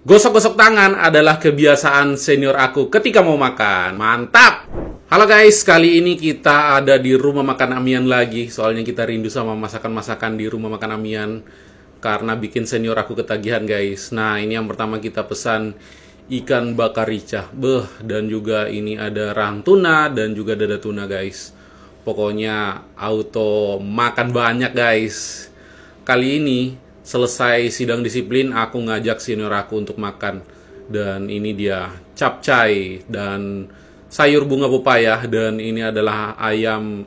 Gosok-gosok tangan adalah kebiasaan senior aku ketika mau makan. Mantap! Halo guys, kali ini kita ada di rumah makan Amian lagi. Soalnya kita rindu sama masakan-masakan di rumah makan Amian. Karena bikin senior aku ketagihan guys. Nah, ini yang pertama kita pesan ikan bakar rica. Dan juga ini ada rahang tuna dan juga dada tuna guys. Pokoknya auto makan banyak guys. Kali ini selesai sidang disiplin, aku ngajak senior aku untuk makan. Dan ini dia capcay dan sayur bunga pepaya. Dan ini adalah ayam.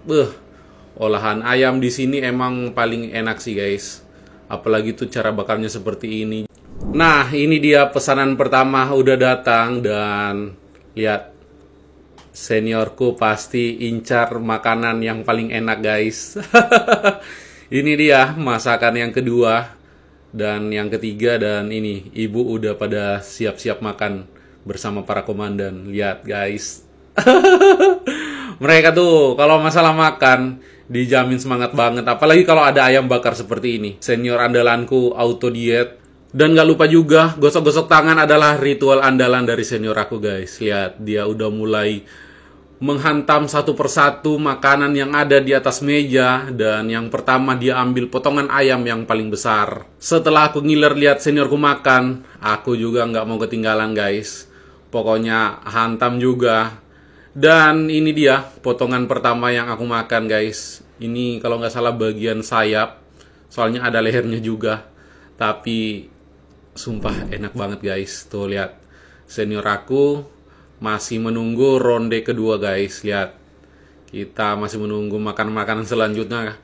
Olahan ayam di sini emang paling enak sih guys. Apalagi tuh cara bakarnya seperti ini. Nah, ini dia pesanan pertama udah datang. Dan lihat, seniorku pasti incar makanan yang paling enak guys. Ini dia masakan yang kedua dan yang ketiga, dan ini ibu udah pada siap-siap makan bersama para komandan. Lihat guys. Mereka tuh kalau masalah makan dijamin semangat banget, apalagi kalau ada ayam bakar seperti ini. Senior andalanku auto diet. Dan gak lupa juga, gosok-gosok tangan adalah ritual andalan dari senior aku guys. Lihat, dia udah mulai menghantam satu persatu makanan yang ada di atas meja. Dan yang pertama dia ambil potongan ayam yang paling besar. Setelah aku ngiler lihat seniorku makan, aku juga nggak mau ketinggalan guys. Pokoknya hantam juga. Dan ini dia potongan pertama yang aku makan guys. Ini kalau nggak salah bagian sayap, soalnya ada lehernya juga. Tapi sumpah enak banget guys. Tuh lihat, senior aku masih menunggu ronde kedua guys. Lihat, kita masih menunggu makan makanan selanjutnya.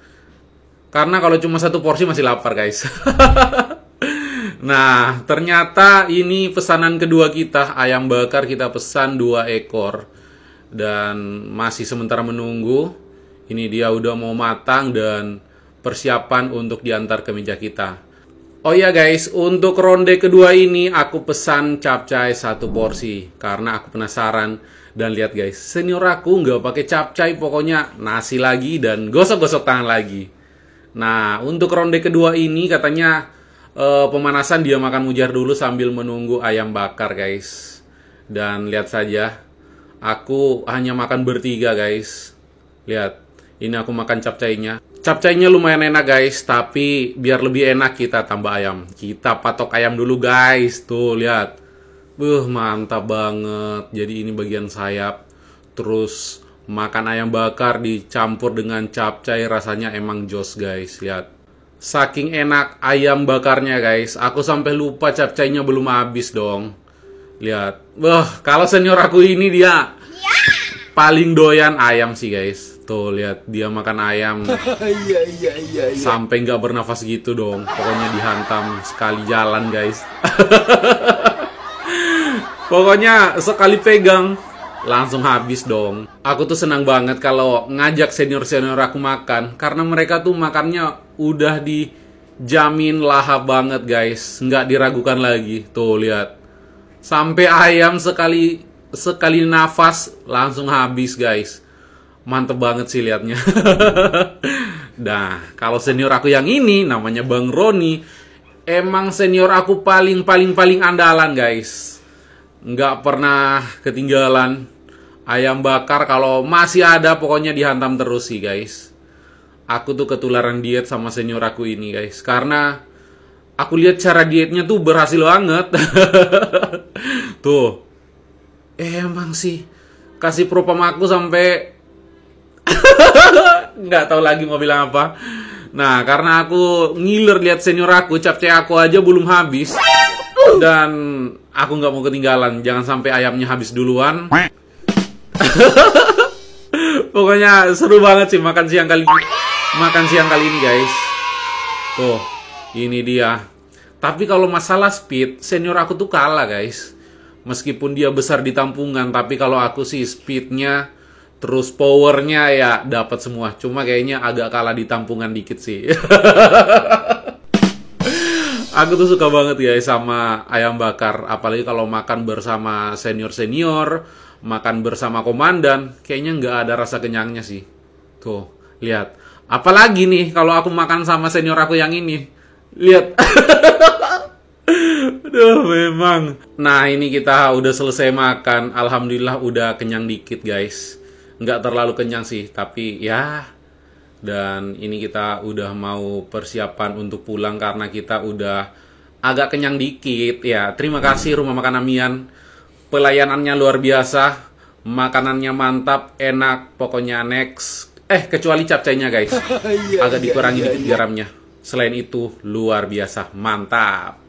Karena kalau cuma satu porsi masih lapar guys. Nah, ternyata ini pesanan kedua kita. Ayam bakar kita pesan 2 ekor. Dan masih sementara menunggu. Ini dia udah mau matang dan persiapan untuk diantar ke meja kita. Oh iya guys, untuk ronde kedua ini aku pesan capcay 1 porsi karena aku penasaran. Dan lihat guys, senior aku nggak pakai capcay, pokoknya nasi lagi dan gosok-gosok tangan lagi. Nah, untuk ronde kedua ini katanya pemanasan dia makan mujar dulu sambil menunggu ayam bakar guys. Dan lihat saja, aku hanya makan bertiga guys. Lihat, ini aku makan capcaynya. Capcaynya lumayan enak guys, tapi biar lebih enak kita tambah ayam. Kita patok ayam dulu guys. Tuh lihat. Mantap banget. Jadi ini bagian sayap. Terus makan ayam bakar dicampur dengan capcay, rasanya emang jos guys. Lihat. Saking enak ayam bakarnya guys, aku sampai lupa capcaynya belum habis dong. Lihat. Kalau senior aku ini dia paling doyan ayam sih guys. Tuh lihat, dia makan ayam sampai nggak bernafas gitu dong. Pokoknya dihantam sekali jalan guys. Pokoknya sekali pegang langsung habis dong. Aku tuh senang banget kalau ngajak senior-senior aku makan, karena mereka tuh makannya udah dijamin lahap banget guys, nggak diragukan lagi. Tuh lihat, sampai ayam sekali nafas langsung habis guys. Mantep banget sih liatnya. Nah, kalau senior aku yang ini namanya Bang Roni, emang senior aku paling andalan guys. Nggak pernah ketinggalan. Ayam bakar kalau masih ada pokoknya dihantam terus sih guys. Aku tuh ketularan diet sama senior aku ini guys, karena aku lihat cara dietnya tuh berhasil banget. Tuh, emang sih kasih propam aku sampai nggak tahu lagi mau bilang apa. Nah, karena aku ngiler lihat senior aku, capcay aku aja belum habis. Dan aku nggak mau ketinggalan, jangan sampai ayamnya habis duluan. Pokoknya seru banget sih makan siang kali ini guys. Tuh, ini dia. Tapi kalau masalah speed, senior aku tuh kalah guys. Meskipun dia besar di tampungan, tapi kalau aku sih speednya terus powernya ya dapat semua. Cuma kayaknya agak kalah di tampungan dikit sih. Aku tuh suka banget guys sama ayam bakar. Apalagi kalau makan bersama senior-senior, makan bersama komandan, kayaknya nggak ada rasa kenyangnya sih. Tuh, lihat. Apalagi nih kalau aku makan sama senior aku yang ini. Lihat. Duh, memang. Nah, ini kita udah selesai makan. Alhamdulillah udah kenyang dikit, guys. Nggak terlalu kenyang sih, tapi ya. Dan ini kita udah mau persiapan untuk pulang karena kita udah agak kenyang dikit. Ya, terima kasih Rumah Makan Amian. Pelayanannya luar biasa. Makanannya mantap, enak, pokoknya next. Kecuali capcaynya, guys. Agak dikurangi dikit garamnya. Selain itu, luar biasa, mantap.